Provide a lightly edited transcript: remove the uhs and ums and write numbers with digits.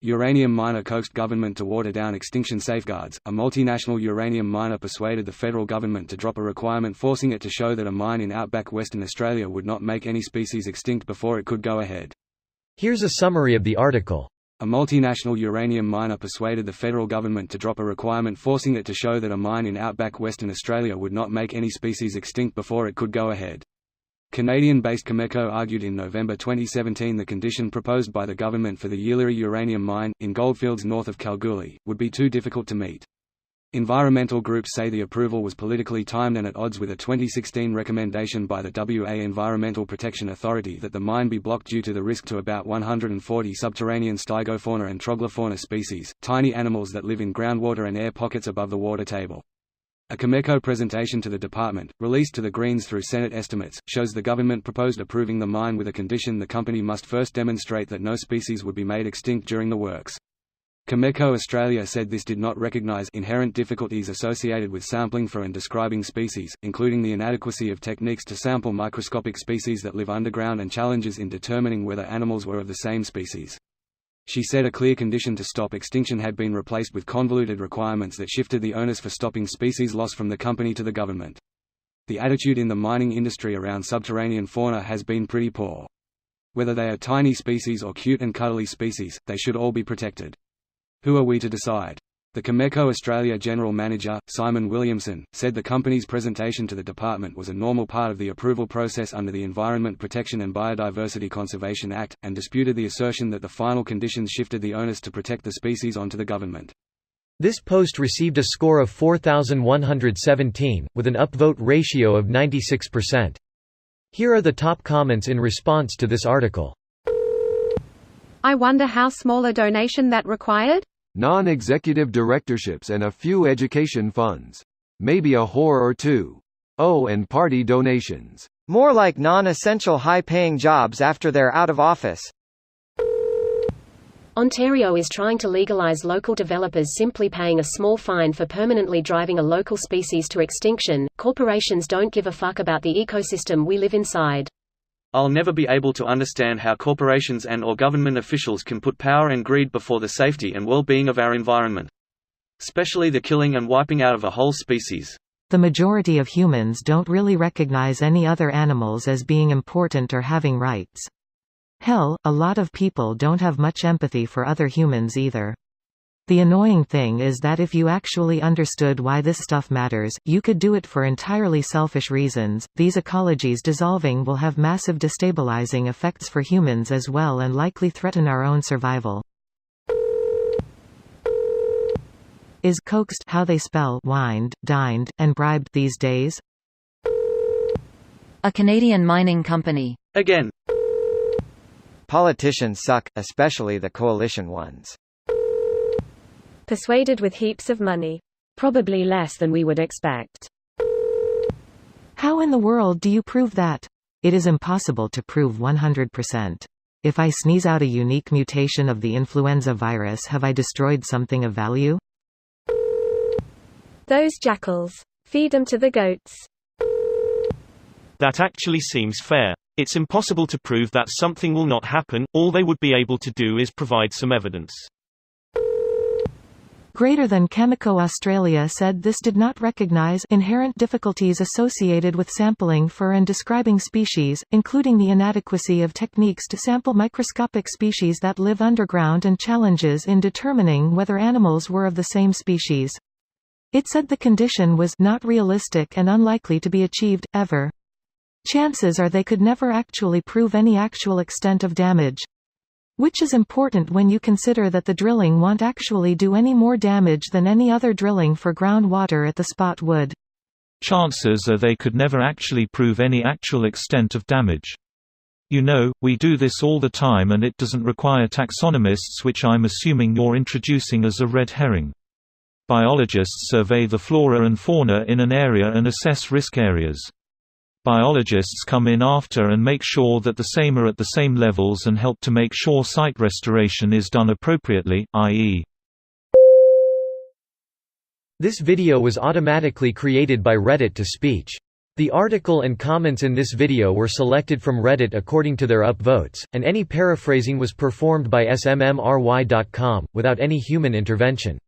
Uranium miner coaxed government to water down extinction safeguards. A multinational uranium miner persuaded the federal government to drop a requirement forcing it to show that a mine in outback Western Australia would not make any species extinct before it could go ahead. Here's a summary of the article. A multinational uranium miner persuaded the federal government to drop a requirement forcing it to show that a mine in outback Western Australia would not make any species extinct before it could go ahead. Canadian-based Cameco argued in November 2017 the condition proposed by the government for the Yeelirrie uranium mine, in goldfields north of Kalgoorlie, would be too difficult to meet. Environmental groups say the approval was politically timed and at odds with a 2016 recommendation by the WA Environmental Protection Authority that the mine be blocked due to the risk to about 140 subterranean stygofauna and troglofauna species, tiny animals that live in groundwater and air pockets above the water table. A Cameco presentation to the department, released to the Greens through Senate estimates, shows the government proposed approving the mine with a condition: the company must first demonstrate that no species would be made extinct during the works. Cameco Australia said this did not recognise inherent difficulties associated with sampling for and describing species, including the inadequacy of techniques to sample microscopic species that live underground and challenges in determining whether animals were of the same species. She said a clear condition to stop extinction had been replaced with convoluted requirements that shifted the onus for stopping species loss from the company to the government. The attitude in the mining industry around subterranean fauna has been pretty poor. Whether they are tiny species or cute and cuddly species, they should all be protected. Who are we to decide? The Cameco Australia General Manager, Simon Williamson, said the company's presentation to the department was a normal part of the approval process under the Environment Protection and Biodiversity Conservation Act, and disputed the assertion that the final conditions shifted the onus to protect the species onto the government. This post received a score of 4,117, with an upvote ratio of 96%. Here are the top comments in response to this article. I wonder how small a donation that required? Non-executive directorships and a few education funds. Maybe a whore or two. Oh, and party donations. More like non-essential high-paying jobs after they're out of office. Ontario is trying to legalise local developers simply paying a small fine for permanently driving a local species to extinction. Corporations don't give a fuck about the ecosystem we live inside. I'll never be able to understand how corporations and/or government officials can put power and greed before the safety and well-being of our environment. Especially the killing and wiping out of a whole species. The majority of humans don't really recognize any other animals as being important or having rights. Hell, a lot of people don't have much empathy for other humans either. The annoying thing is that if you actually understood why this stuff matters, you could do it for entirely selfish reasons. These ecologies dissolving will have massive destabilizing effects for humans as well and likely threaten our own survival. Is coaxed how they spell wined, dined, and bribed these days? A Canadian mining company. Again. Politicians suck, especially the coalition ones. Persuaded with heaps of money. Probably less than we would expect. How in the world do you prove that? It is impossible to prove 100%. If I sneeze out a unique mutation of the influenza virus, have I destroyed something of value? Those jackals. Feed them to the goats. That actually seems fair. It's impossible to prove that something will not happen, all they would be able to do is provide some evidence. Greater than Cameco Australia said this did not recognise inherent difficulties associated with sampling for and describing species, including the inadequacy of techniques to sample microscopic species that live underground and challenges in determining whether animals were of the same species. It said the condition was not realistic and unlikely to be achieved, ever. Chances are they could never actually prove any actual extent of damage. Which is important when you consider that the drilling won't actually do any more damage than any other drilling for groundwater at the spot would. Chances are they could never actually prove any actual extent of damage. You know, we do this all the time and it doesn't require taxonomists, which I'm assuming you're introducing as a red herring. Biologists survey the flora and fauna in an area and assess risk areas. Biologists come in after and make sure that the same are at the same levels and help to make sure site restoration is done appropriately, i.e. This video was automatically created by Reddit to speech. The article and comments in this video were selected from Reddit according to their upvotes, and any paraphrasing was performed by smmry.com, without any human intervention.